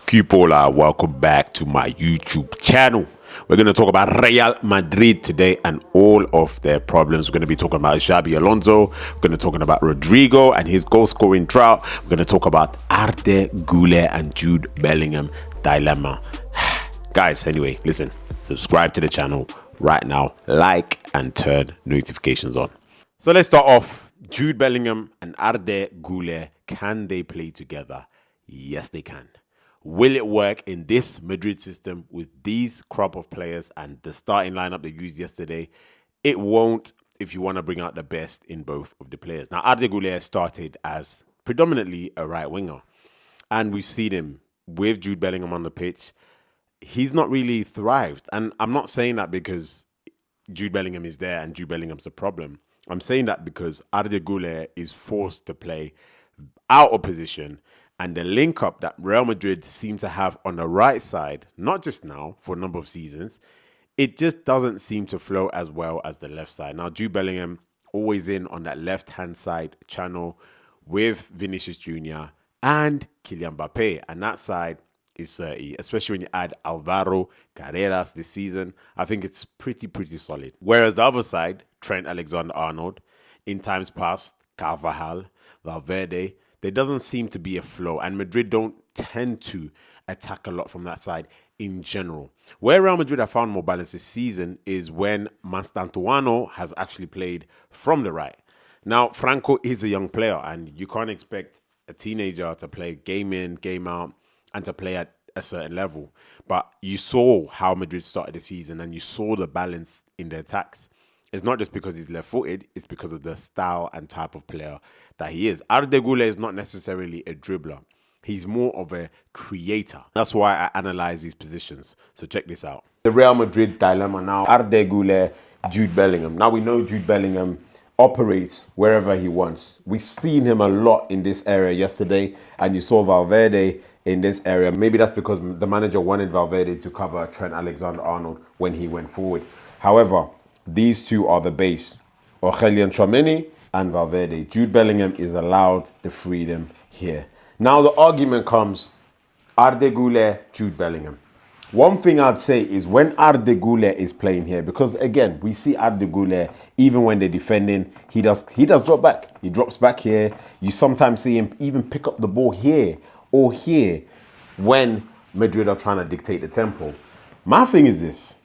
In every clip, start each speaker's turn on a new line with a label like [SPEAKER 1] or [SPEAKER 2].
[SPEAKER 1] Cupola, welcome back to my YouTube channel. We're going to talk about Real Madrid today and all of their problems. We're going to be talking about Xabi Alonso. We're going to be talking about Rodrigo and his goal-scoring drought. We're going to talk about Arda Güler and Jude Bellingham dilemma. Guys, anyway, listen, subscribe to the channel right now, like and turn notifications on. So let's start off. Jude Bellingham and Arda Güler, can they play together? Yes, they can. Will it work in this Madrid system with these crop of players and the starting lineup they used yesterday? It won't if you want to bring out the best in both of the players. Now, Arda Güler started as predominantly a right winger, and we've seen him with Jude Bellingham on the pitch. He's not really thrived, and I'm not saying that because Jude Bellingham is there and Jude Bellingham's a problem. I'm saying that because Arda Güler is forced to play out of position, and the link up that Real Madrid seem to have on the right side, not just now, for a number of seasons, it just doesn't seem to flow as well as the left side. Now, Jude Bellingham always in on that left-hand side channel with Vinicius Jr. and Kylian Mbappe, and that side is 30, especially when you add Alvaro Carreras this season. I think it's pretty solid. Whereas the other side, Trent Alexander-Arnold, in times past, Carvajal, Valverde, there doesn't seem to be a flow, and Madrid don't tend to attack a lot from that side in general. Where Real Madrid have found more balance this season is when Mastantuono has actually played from the right. Now, Franco is a young player, and you can't expect a teenager to play game in, game out, and to play at a certain level. But you saw how Madrid started the season, and you saw the balance in their attacks. It's not just because he's left-footed, it's because of the style and type of player that he is. Arda Güler is not necessarily a dribbler. He's more of a creator. That's why I analyze these positions. So check this out. The Real Madrid dilemma now. Arda Güler, Jude Bellingham. Now we know Jude Bellingham operates wherever he wants. We've seen him a lot in this area yesterday, and you saw Valverde in this area. Maybe that's because the manager wanted Valverde to cover Trent Alexander-Arnold when he went forward. However, these two are the base. Aurelien Tchouameni and Valverde. Jude Bellingham is allowed the freedom here. Now the argument comes, Arda Güler, Jude Bellingham. One thing I'd say is when Arda Güler is playing here, because again, we see Arda Güler, even when they're defending, he does drop back. He drops back here. You sometimes see him even pick up the ball here or here when Madrid are trying to dictate the tempo. My thing is this.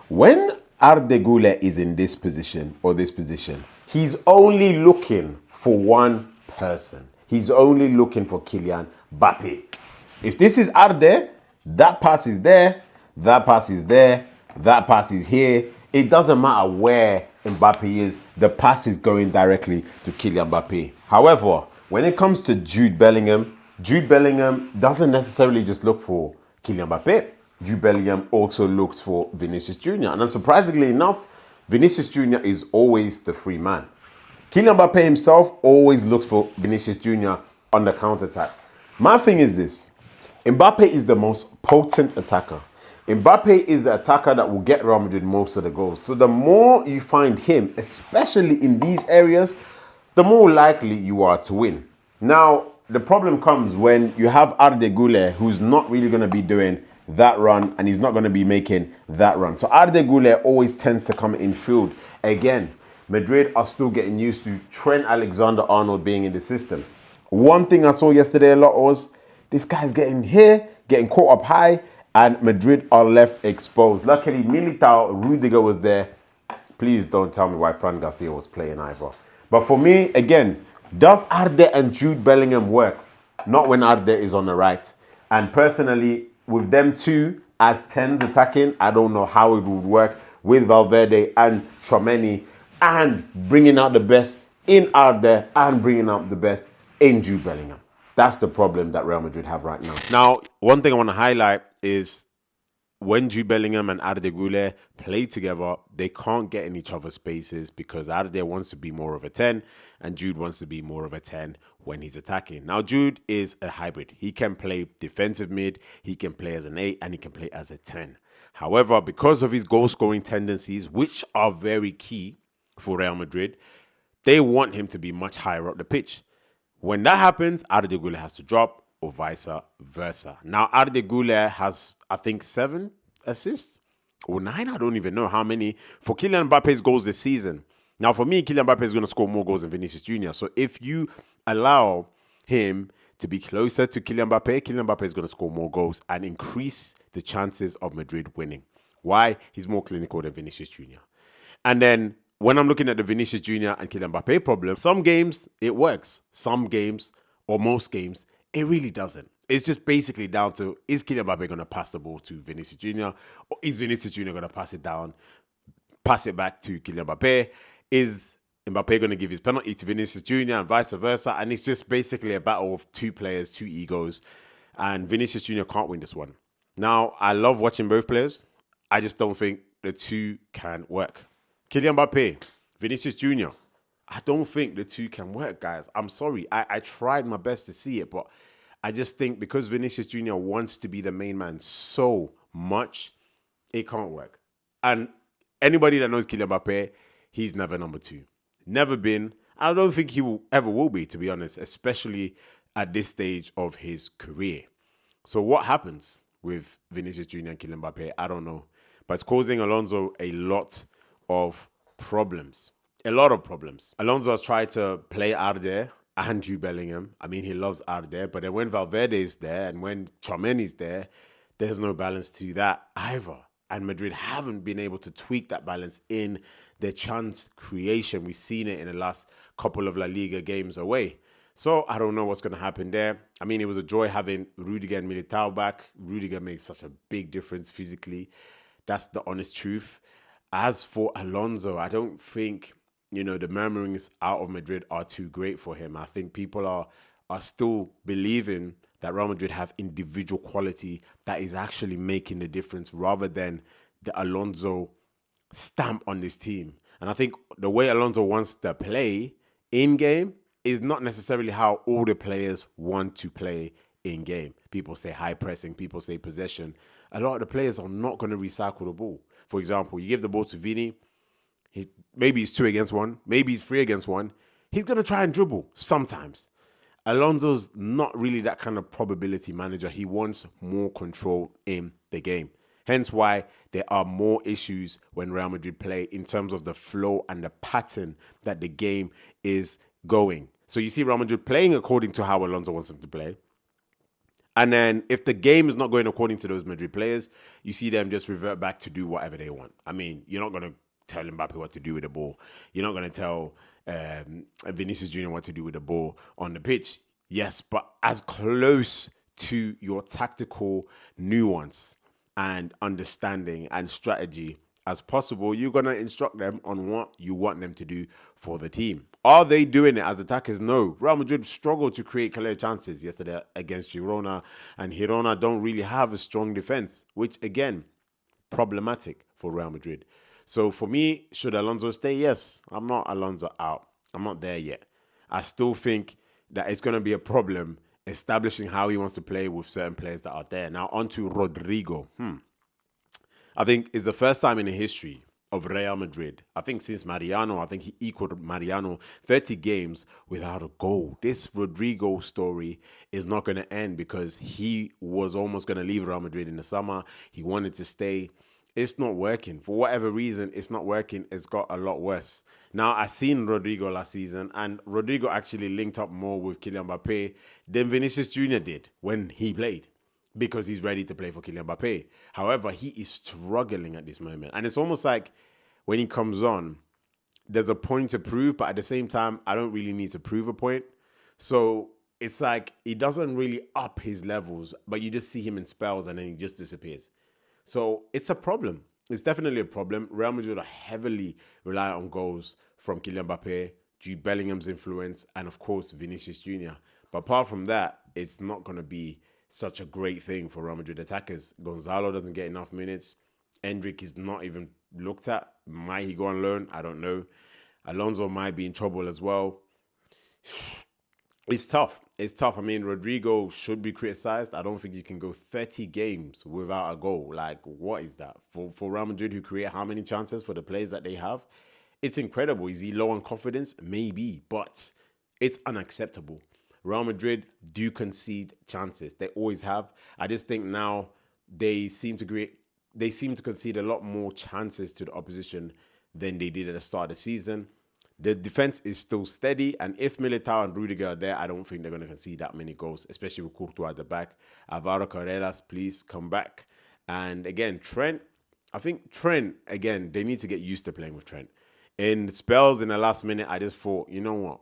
[SPEAKER 1] When Arda Güler is in this position or this position, he's only looking for one person. He's only looking for Kylian Mbappe. If this is Arda, that pass is there, that pass is there, that pass is here. It doesn't matter where Mbappe is, the pass is going directly to Kylian Mbappe. However, when it comes to Jude Bellingham doesn't necessarily just look for Kylian Mbappe. Jude Bellingham also looks for Vinicius Jr. And unsurprisingly enough, Vinicius Jr. is always the free man. Kylian Mbappe himself always looks for Vinicius Jr. on the counter-attack. My thing is this. Mbappe is the most potent attacker. Mbappe is the attacker that will get Real Madrid most of the goals. So the more you find him, especially in these areas, the more likely you are to win. Now, the problem comes when you have Arda Güler, who's not really going to be doing that run, and he's not going to be making that run. So Arda Güler always tends to come in field. Again, Madrid are still getting used to Trent Alexander-Arnold being in the system. One thing I saw yesterday a lot was this guy's getting here, getting caught up high, and Madrid are left exposed. Luckily, Militao, Rudiger was there. Please don't tell me why Fran Garcia was playing either. But for me, again, does Arda and Jude Bellingham work? Not when Arda is on the right. And personally, with them two as 10s attacking, I don't know how it would work with Valverde and Tchouameni and bringing out the best in Arda and bringing out the best in Jude Bellingham. That's the problem that Real Madrid have right now. Now, one thing I want to highlight is when Jude Bellingham and Arda Güler play together, they can't get in each other's spaces because Arda wants to be more of a 10 and Jude wants to be more of a 10 when he's attacking. Now, Jude is a hybrid. He can play defensive mid, he can play as an 8, and he can play as a 10. However, because of his goal-scoring tendencies, which are very key for Real Madrid, they want him to be much higher up the pitch. When that happens, Arda Güler has to drop, or vice versa. Now, Arda Güler has, I think, 7 assists or 9. I don't even know how many for Kylian Mbappe's goals this season. Now, for me, Kylian Mbappe is going to score more goals than Vinicius Jr. So if you allow him to be closer to Kylian Mbappe is going to score more goals and increase the chances of Madrid winning. Why? He's more clinical than Vinicius Jr. And then when I'm looking at the Vinicius Jr. and Kylian Mbappe problem, some games it works. Some games, or most games, it really doesn't. It's just basically down to, is Kylian Mbappe going to pass the ball to Vinicius Jr. or is Vinicius Jr. going to pass it back to Kylian Mbappe? Is Mbappe going to give his penalty to Vinicius Jr. and vice versa? And it's just basically a battle of two players, two egos. And Vinicius Jr. can't win this one. Now, I love watching both players. I just don't think the two can work. Kylian Mbappe, Vinicius Jr., I don't think the two can work, guys. I'm sorry. I tried my best to see it, but I just think because Vinicius Jr. wants to be the main man so much, it can't work. And anybody that knows Kylian Mbappe, he's never number 2. Never been. I don't think he will be, to be honest, especially at this stage of his career. So what happens with Vinicius Jr. and Kylian Mbappe? I don't know. But it's causing Alonso a lot of problems. A lot of problems. Alonso has tried to play Arde and Jude Bellingham. I mean, he loves Arde, but then when Valverde is there and when Tchouaméni is there, there's no balance to that either. And Madrid haven't been able to tweak that balance in their chance creation. We've seen it in the last couple of La Liga games away. So I don't know what's going to happen there. I mean, it was a joy having Rudiger and Militao back. Rudiger makes such a big difference physically. That's the honest truth. As for Alonso, I don't think, the murmurings out of Madrid are too great for him. I think people are still believing that Real Madrid have individual quality that is actually making the difference rather than the Alonso stamp on this team. And I think the way Alonso wants to play in-game is not necessarily how all the players want to play in-game. People say high pressing, people say possession. A lot of the players are not going to recycle the ball. For example, you give the ball to Vini, maybe it's 2 against 1, maybe it's 3 against 1. He's going to try and dribble sometimes. Alonso's not really that kind of probability manager. He wants more control in the game. Hence why there are more issues when Real Madrid play in terms of the flow and the pattern that the game is going. So you see Real Madrid playing according to how Alonso wants them to play. And then if the game is not going according to those Madrid players, you see them just revert back to do whatever they want. I mean, you're not going to tell Mbappe what to do with the ball. You're not going to tell Vinicius Jr. what to do with the ball on the pitch. Yes, but as close to your tactical nuance and understanding and strategy as possible, you're going to instruct them on what you want them to do for the team. Are they doing it as attackers? No. Real Madrid struggled to create clear chances yesterday against Girona, and Girona don't really have a strong defense, which again, problematic for Real Madrid. So for me, should Alonso stay? Yes. I'm not Alonso out. I'm not there yet. I still think that it's going to be a problem establishing how he wants to play with certain players that are there. Now, on to Rodrigo. I think it's the first time in the history of Real Madrid, I think since Mariano, I think he equaled Mariano 30 games without a goal. This Rodrigo story is not going to end because he was almost going to leave Real Madrid in the summer. He wanted to stay. It's not working. For whatever reason, it's not working. It's got a lot worse. Now, I seen Rodrigo last season, and Rodrigo actually linked up more with Kylian Mbappe than Vinicius Jr. did when he played, because he's ready to play for Kylian Mbappe. However, he is struggling at this moment. And it's almost like when he comes on, there's a point to prove, but at the same time, I don't really need to prove a point. So it's like he doesn't really up his levels, but you just see him in spells and then he just disappears. So it's a problem. It's definitely a problem. Real Madrid are heavily reliant on goals from Kylian Mbappe, Jude Bellingham's influence, and of course, Vinicius Jr. But apart from that, it's not going to be such a great thing for Real Madrid attackers. Gonzalo doesn't get enough minutes. Endrick is not even looked at. Might he go on loan? I don't know. Alonso might be in trouble as well. It's tough. It's tough. I mean, Rodrigo should be criticized. I don't think you can go 30 games without a goal. Like, what is that? For Real Madrid, who create how many chances for the players that they have? It's incredible. Is he low on confidence? Maybe, but it's unacceptable. Real Madrid do concede chances. They always have. I just think now they seem to concede a lot more chances to the opposition than they did at the start of the season. The defense is still steady, and if Militao and Rudiger are there, I don't think they're going to concede that many goals, especially with Courtois at the back. Alvaro Carreras, please come back. And again, Trent, I think Trent, again, they need to get used to playing with Trent. In spells in the last minute, I just thought, you know what?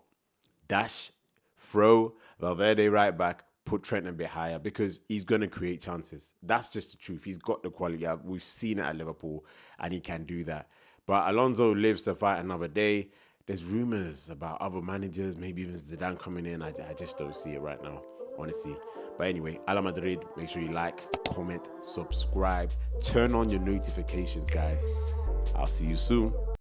[SPEAKER 1] Dash, throw, Valverde right back, put Trent a bit higher because he's going to create chances. That's just the truth. He's got the quality. We've seen it at Liverpool, and he can do that. But Alonso lives to fight another day. There's rumors about other managers, maybe even Zidane coming in. I just don't see it right now, honestly. But anyway, Ala Madrid, make sure you like, comment, subscribe, turn on your notifications, guys. I'll see you soon.